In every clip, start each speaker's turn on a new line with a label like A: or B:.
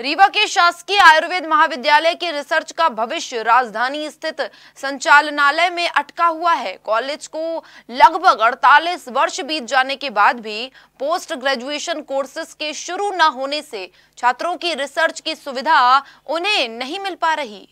A: रीवा के शासकीय आयुर्वेद महाविद्यालय के रिसर्च का भविष्य राजधानी स्थित संचालनालय में अटका हुआ है। कॉलेज को लगभग 48 वर्ष बीत जाने के बाद भी पोस्ट ग्रेजुएशन कोर्सेज के शुरू न होने से छात्रों की रिसर्च की सुविधा उन्हें नहीं मिल पा रही।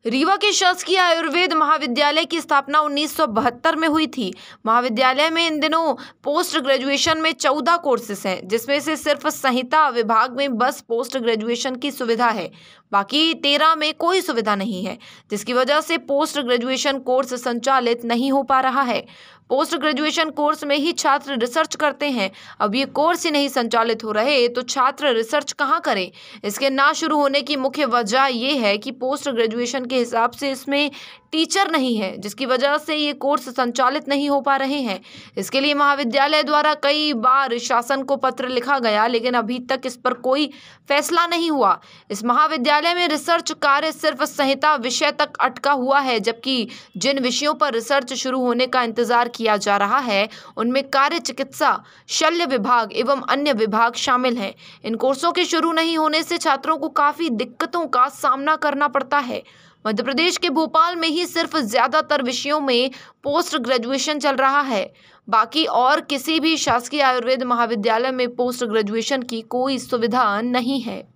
A: रीवा के शासकीय आयुर्वेद महाविद्यालय की स्थापना 1972 में हुई थी। महाविद्यालय में इन दिनों पोस्ट ग्रेजुएशन में 14 कोर्सेस हैं, जिसमें से सिर्फ संहिता विभाग में बस पोस्ट ग्रेजुएशन की सुविधा है, बाकी 13 में कोई सुविधा नहीं है, जिसकी वजह से पोस्ट ग्रेजुएशन कोर्स संचालित नहीं हो पा रहा है। पोस्ट ग्रेजुएशन कोर्स में ही छात्र रिसर्च करते हैं। अब ये कोर्स ही नहीं संचालित हो रहे तो छात्र रिसर्च कहाँ करें? इसके ना शुरू होने की मुख्य वजह ये है कि पोस्ट ग्रेजुएशन के हिसाब से इसमें टीचर नहीं है, जिसकी वजह से ये कोर्स संचालित नहीं हो पा रहे हैं। इसके लिए महाविद्यालय द्वारा कई बार शासन को पत्र लिखा गया, लेकिन अभी तक इस पर कोई फैसला नहीं हुआ। इस महाविद्यालय में रिसर्च कार्य सिर्फ संहिता विषय तक अटका हुआ है, जबकि जिन विषयों पर रिसर्च शुरू होने का इंतजार किया जा रहा है उनमें कार्य चिकित्सा, शल्य विभाग एवं अन्य विभाग शामिल हैं। इन कोर्सों के शुरू नहीं होने से छात्रों को काफी दिक्कतों का सामना करना पड़ता है। मध्य प्रदेश के भोपाल में ही सिर्फ ज्यादातर विषयों में पोस्ट ग्रेजुएशन चल रहा है, बाकी और किसी भी शासकीय आयुर्वेद महाविद्यालय में पोस्ट ग्रेजुएशन की कोई सुविधा नहीं है।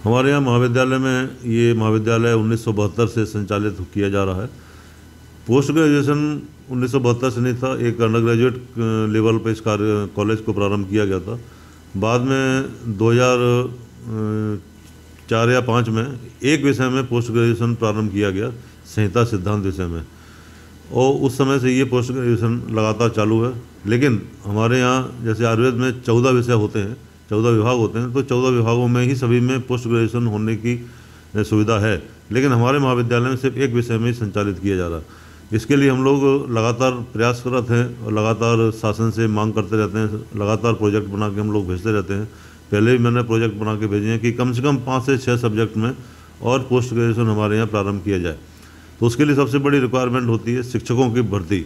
B: हमारे यहाँ महाविद्यालय में ये महाविद्यालय 1972 से संचालित किया जा रहा है। पोस्ट ग्रेजुएशन 1972 से नहीं था, एक अंडर ग्रेजुएट लेवल पर इस कॉलेज को प्रारंभ किया गया था। बाद में 2004 या 5 में एक विषय में पोस्ट ग्रेजुएशन प्रारंभ किया गया, संहिता सिद्धांत विषय में, और उस समय से ये पोस्ट ग्रेजुएशन लगातार चालू है। लेकिन हमारे यहाँ जैसे आयुर्वेद में 14 विषय होते हैं, 14 विभाग होते हैं, तो 14 विभागों में ही सभी में पोस्ट ग्रेजुएशन होने की सुविधा है, लेकिन हमारे महाविद्यालय में सिर्फ एक विषय में ही संचालित किया जा रहा है। इसके लिए हम लोग लगातार प्रयास कर रहे हैं और लगातार शासन से मांग करते रहते हैं, लगातार प्रोजेक्ट बना के हम लोग भेजते रहते हैं। पहले भी मैंने प्रोजेक्ट बना के भेजे हैं कि कम से कम 5 से 6 सब्जेक्ट में और पोस्ट ग्रेजुएशन हमारे यहाँ प्रारंभ किया जाए। तो उसके लिए सबसे बड़ी रिक्वायरमेंट होती है शिक्षकों की भर्ती।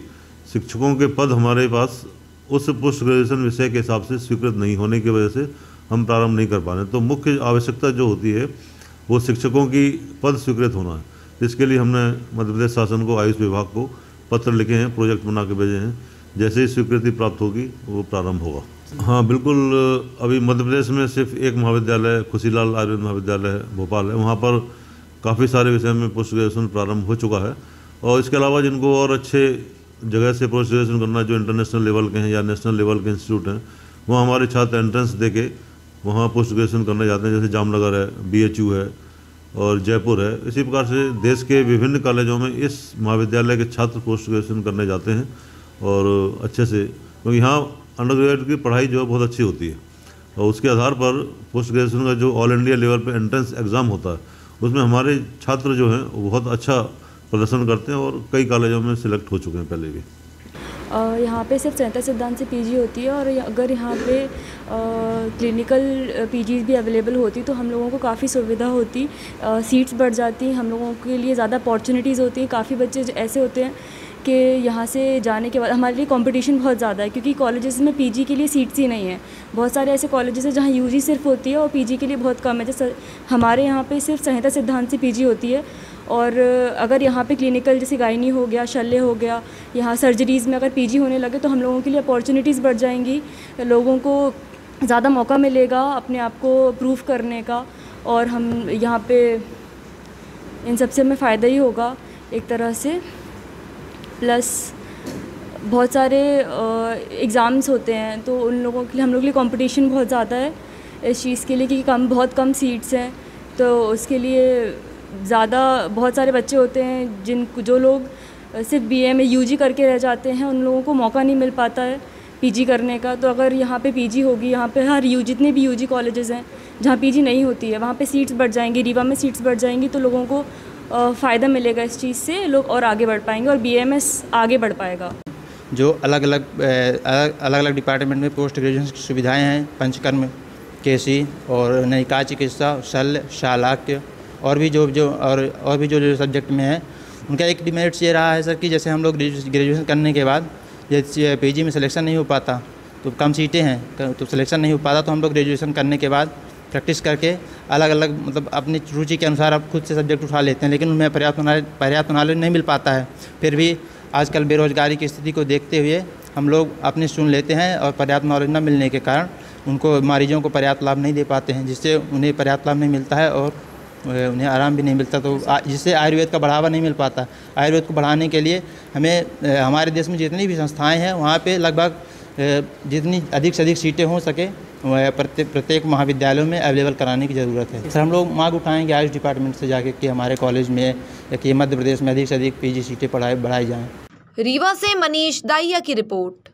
B: शिक्षकों के पद हमारे पास उस पोस्ट ग्रेजुएशन विषय के हिसाब से स्वीकृत नहीं होने की वजह से हम प्रारंभ नहीं कर पा रहे। तो मुख्य आवश्यकता जो होती है वो शिक्षकों की पद स्वीकृत होना है। इसके लिए हमने मध्य प्रदेश शासन को, आयुष विभाग को पत्र लिखे हैं, प्रोजेक्ट बना के भेजे हैं। जैसे ही स्वीकृति प्राप्त होगी वो प्रारंभ होगा। हाँ बिल्कुल, अभी मध्य प्रदेश में सिर्फ एक महाविद्यालय खुशीलाल आयुर्वेद महाविद्यालय है, भोपाल है, वहाँ पर काफ़ी सारे विषय में पोस्ट ग्रेजुएशन प्रारंभ हो चुका है। और इसके अलावा जिनको और अच्छे जगह से पोस्ट ग्रेजुएशन करना, जो इंटरनेशनल लेवल के हैं या नेशनल लेवल के इंस्टीट्यूट हैं, वहाँ हमारे छात्र एंट्रेंस दे के वहाँ पोस्ट ग्रेजुएशन करने जाते हैं। जैसे जामनगर है, BHU है और जयपुर है। इसी प्रकार से देश के विभिन्न कॉलेजों में इस महाविद्यालय के छात्र पोस्ट ग्रेजुएशन करने जाते हैं और अच्छे से, क्योंकि यहाँ अंडर ग्रेजुएट की पढ़ाई जो है बहुत अच्छी होती है और उसके आधार पर पोस्ट ग्रेजुएशन का जो ऑल इंडिया लेवल पे एंट्रेंस एग्ज़ाम होता है उसमें हमारे छात्र जो हैं वो बहुत अच्छा प्रदर्शन करते हैं और कई कॉलेजों में सिलेक्ट हो चुके हैं पहले भी।
C: यहाँ पे सिर्फ संहिता सिद्धांत से PG होती है और अगर यहाँ पे क्लिनिकल PG भी अवेलेबल होती तो हम लोगों को काफ़ी सुविधा होती, सीट्स बढ़ जाती, हम लोगों के लिए ज़्यादा अपॉर्चुनिटीज़ होती हैं। काफ़ी बच्चे ऐसे होते हैं कि यहाँ से जाने के बाद हमारे लिए कंपटीशन बहुत ज़्यादा है, क्योंकि कॉलेजेस में PG के लिए सीट्स ही नहीं है। बहुत सारे ऐसे कॉलेजेस हैं जहाँ UG सिर्फ होती है और PG के लिए बहुत कम है। जैसे हमारे यहाँ पे सिर्फ संहिता सिद्धांत से PG होती है। और अगर यहाँ पे क्लिनिकल जैसे गायनी हो गया, शल्य हो गया, यहाँ सर्जरीज़ में अगर PG होने लगे तो हम लोगों के लिए अपॉर्चुनिटीज़ बढ़ जाएंगी, लोगों को ज़्यादा मौका मिलेगा अपने आप को प्रूव करने का, और हम यहाँ पे इन सबसे हमें फ़ायदा ही होगा एक तरह से। प्लस बहुत सारे एग्ज़ाम्स होते हैं तो उन लोगों के लिए, हम लोग के लिए कंपटीशन बहुत ज़्यादा है इस चीज़ के लिए, कि बहुत कम सीट्स हैं। तो उसके लिए बहुत सारे बच्चे होते हैं जो लोग सिर्फ BA में UG करके रह जाते हैं, उन लोगों को मौका नहीं मिल पाता है PG करने का। तो अगर यहाँ पे PG होगी, यहाँ पे हर जितने भी UG कॉलेजेस हैं जहाँ PG नहीं होती है वहाँ पे सीट्स बढ़ जाएंगी, रीवा में सीट्स बढ़ जाएंगी, तो लोगों को फ़ायदा मिलेगा इस चीज़ से, लोग और आगे बढ़ पाएंगे और BAMS आगे बढ़ पाएगा।
D: जो अलग अलग डिपार्टमेंट में पोस्ट ग्रेजुएशन की सुविधाएँ हैं, पंचकर्म, KC और नयिका चिकित्सा, शल्य, शालाक्य और भी जो सब्जेक्ट में है, उनका एक डिमेरिट्स ये रहा है सर कि जैसे हम लोग ग्रेजुएशन करने के बाद ये PG में सिलेक्शन नहीं हो पाता, तो कम सीटें हैं तो सिलेक्शन नहीं हो पाता, तो हम लोग ग्रेजुएशन करने के बाद प्रैक्टिस करके अलग अलग मतलब अपनी रुचि के अनुसार आप खुद से सब्जेक्ट उठा लेते हैं, लेकिन उनमें पर्याप्त नॉलेज नहीं मिल पाता है। फिर भी आजकल बेरोज़गारी की स्थिति को देखते हुए हम लोग अपनी सुन लेते हैं और पर्याप्त नॉलेज न मिलने के कारण उनको मरीजों को पर्याप्त लाभ नहीं दे पाते हैं, जिससे उन्हें पर्याप्त लाभ नहीं मिलता है और उन्हें आराम भी नहीं मिलता, तो जिससे आयुर्वेद का बढ़ावा नहीं मिल पाता। आयुर्वेद को बढ़ाने के लिए हमें हमारे देश में जितनी भी संस्थाएं हैं वहाँ पे लगभग जितनी अधिक से अधिक सीटें हो सके प्रत्येक महाविद्यालयों में अवेलेबल कराने की ज़रूरत है। सर हम लोग मांग उठाएंगे आयुष डिपार्टमेंट से जाके कि हमारे कॉलेज में या कि मध्य प्रदेश में अधिक से अधिक PG सीटें बढ़ाई जाएँ।
A: रीवा से मनीष दाहिया की रिपोर्ट।